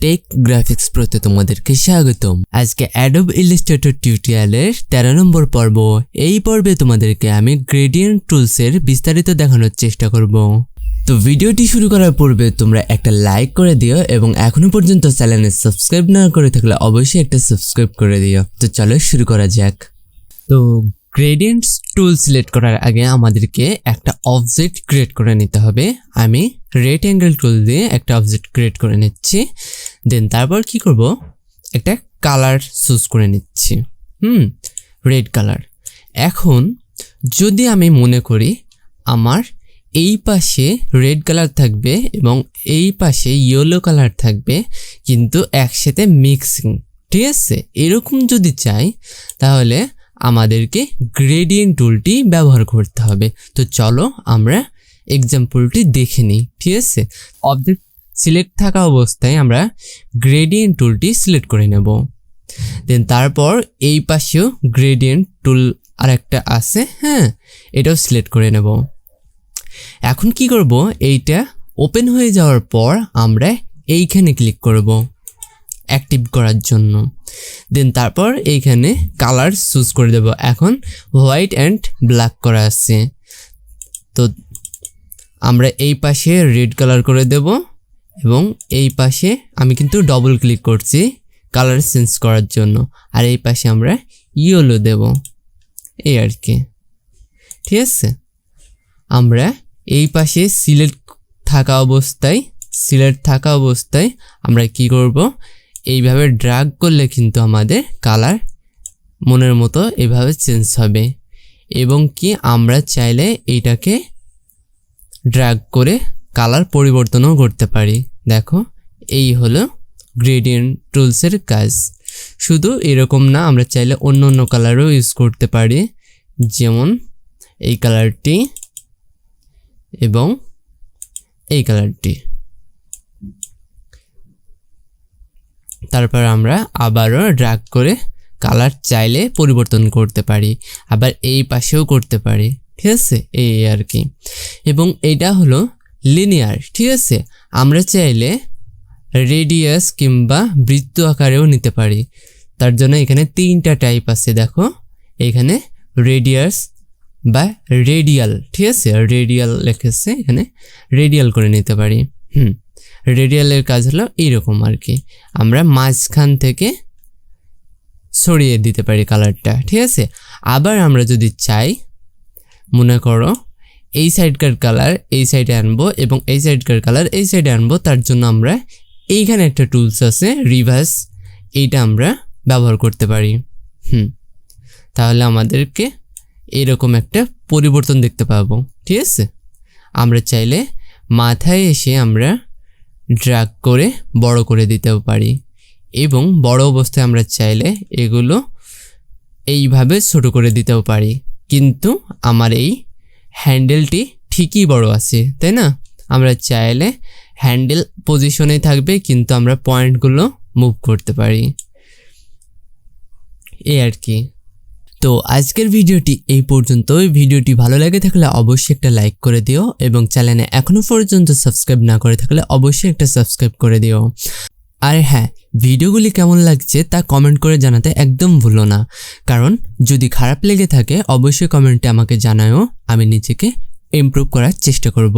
Take graphics প্রতে তোমাদেরকে স্বাগতম। আজকে অ্যাডোব ইলাস্ট্রেটর টিউটোরিয়ালের 13 নম্বর পর্ব। এই পর্বে তোমাদেরকে আমি গ্রেডিয়েন্ট টুলসের বিস্তারিত দেখানোর চেষ্টা করব। তো ভিডিওটি শুরু করার পূর্বে তোমরা একটা লাইক করে দিও এবং এখনো পর্যন্ত চ্যানেলে সাবস্ক্রাইব না করে থাকলে অবশ্যই একটা সাবস্ক্রাইব করে দিও। তো চলো শুরু করা যাক। তো গ্রেডিয়েন্টস টুল সিলেক্ট করার আগে আমাদেরকে একটা অবজেক্ট ক্রিয়েট করে নিতে হবে। আমি রেক্ট্যাঙ্গেল টুল দিয়ে একটা অবজেক্ট ক্রিয়েট করে নিচ্ছি। দেন তারপর কি করব, একটা কালার চুজ করে নিচ্ছি, রেড কালার। এখন যদি আমি মনে করি আমার এই পাশে রেড কালার থাকবে এবং এই পাশে ইয়েলো কালার থাকবে, কিন্তু একসাথে মিক্সিং, ঠিক আছে, এরকম যদি চাই তাহলে আমাদেরকে গ্রেডিয়েন্ট টুলটি ব্যবহার করতে হবে। তো চলো আমরা এক্সাম্পলটি দেখে নিই, ঠিক আছে। অবজেক্ট সিলেক্ট থাকা অবস্থায় আমরা গ্রেডিয়েন্ট টুলটি সিলেক্ট করে নেব। দেন তারপর এই পাশেও গ্রেডিয়েন্ট টুল আরেকটা আছে, এটাও সিলেক্ট করে নেব। এখন কি করব, এইটা ওপেন হয়ে যাওয়ার পর আমরা এইখানে ক্লিক করব অ্যাক্টিভ করার জন্য। দেন তারপর এইখানে কালার চুজ করে দেব। এখন হোয়াইট অ্যান্ড ব্ল্যাক করা আছে, তো আমরা এই পাশে রেড কালার করে দেব এবং এই পাশে আমি কিন্তু ডবল ক্লিক করছি কালার চেঞ্জ করার জন্য, আর এই পাশে আমরা ইয়েলো দেব, এই আর কি, ঠিক আছে। আমরা এই পাশে সিলেক্ট থাকা অবস্থায় আমরা কি করব, এইভাবে ড্র্যাগ করলে কিন্তু আমাদের কালার মনের মতো এভাবে চেঞ্জ হবে। এবং কি আমরা চাইলে এইটাকে ড্র্যাগ করে কালার পরিবর্তনও করতে পারি। দেখো, এই হলো গ্রেডিয়েন্ট টুলসের কাজ। শুধু এরকম না, আমরা চাইলে অন্য অন্য কালারও ইউজ করতে পারি, যেমন এই কালারটি এবং এই কালারটি। তারপর আমরা আবারও ড্র্যাগ করে কালার চাইলে পরিবর্তন করতে পারি, আবার এই পাশেও করতে পারি, ঠিক আছে, এই আর কি। এবং এটা হলো লিনিয়ার, ঠিক আছে। আমরা চাইলে রেডিয়াস কিংবা বৃত্ত আকারেও নিতে পারি। তার জন্য এখানে 3টা টাইপ আছে, দেখো এখানে রেডিয়াস বা রেডিয়াল, ঠিক আছে, রেডিয়াল লেখেছে এখানে, রেডিয়াল করে নিতে পারি। রেডিয়ালের কাজ হলো এইরকম আর কি, আমরা মাঝখান থেকে সরিয়ে দিতে পারি কালারটা, ঠিক আছে। আবার আমরা যদি চাই, মনে করো এই সাইডকার কালার এই সাইডে আনবো এবং এই সাইডকার কালার এই সাইডে আনবো, তার জন্য আমরা এইখানে একটা টুলস আছে রিভার্স, এইটা আমরা ব্যবহার করতে পারি। তাহলে আমাদেরকে এরকম একটা পরিবর্তন দেখতে পাবো, ঠিক আছে। আমরা চাইলে মাথায় এসে আমরা ড্র্যাগ করে বড় করে দিতেও পারি, এবং বড় অবস্থায় আমরা চাইলে এগুলো এইভাবে ছোট করে দিতেও পারি। কিন্তু আমার এই হ্যান্ডেলটি ঠিকই বড় আছে, তাই না? আমরা চাইলে হ্যান্ডেল পজিশনে থাকবে, কিন্তু আমরা পয়েন্টগুলো মুভ করতে পারি, এই আর কি। তো আজকের ভিডিওটি এই পর্যন্ত। ভিডিওটি ভালো লাগে থাকলে অবশ্যই একটা লাইক করে দিও এবং চ্যানেলে এখনো পর্যন্ত সাবস্ক্রাইব না করে থাকলে অবশ্যই একটা সাবস্ক্রাইব করে দিও। আর হ্যাঁ, ভিডিওগুলি কেমন লাগছে তা কমেন্ট করে জানাতে একদম ভুলো না, কারণ যদি খারাপ লেগে থাকে অবশ্যই কমেন্টে আমাকে জানাও, আমি নিজেকে ইমপ্রুভ করার চেষ্টা করব।